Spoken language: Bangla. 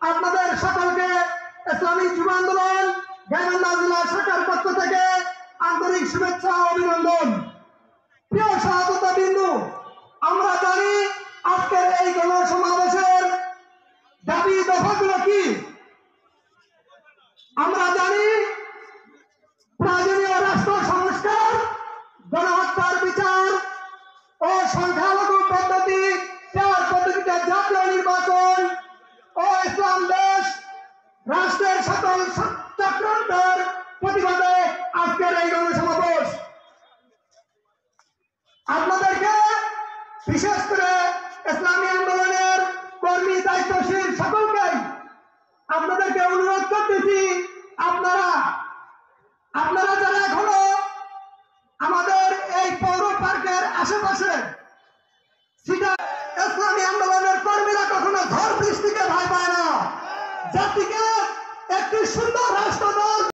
আপনাদের সকলকে ইসলামী যুব আন্দোলন গাইবান্ধা জেলা শাখার পক্ষ থেকে আন্তরিক শুভেচ্ছা ও অভিনন্দন। প্রিয় সহযোদ্ধা বিন্দু, আমরা জানি আজকের এই গণসমাবেশের দাবি দফাগুলো কি। আমরা জানি প্রয়োজনীয় রাষ্ট্র সংস্কার, গণহত্যার বিচার ও সংখ্যালঘু পদ্ধতি, পদ্ধতিতে জাতীয় নির্বাচন ও ইসলাম দেশ রাষ্ট্রের সকল চক্রান্তের প্রতিবাদে আজকের এই গণসমাবেশ। আপনাদেরকে বিশেষ করে ইসলামী আন্দোলনের কর্মী দায়িত্বশীল সকলকেই আপনাদেরকে অনুরোধ করতেছি, আপনারা যারা এখনো আমাদের এই পৌর পার্কের আশেপাশে, ইসলামী আন্দোলনের কর্মীরা কখনো ঝড় বৃষ্টিকে ভয় পায় না, জাতিকে একটি সুন্দর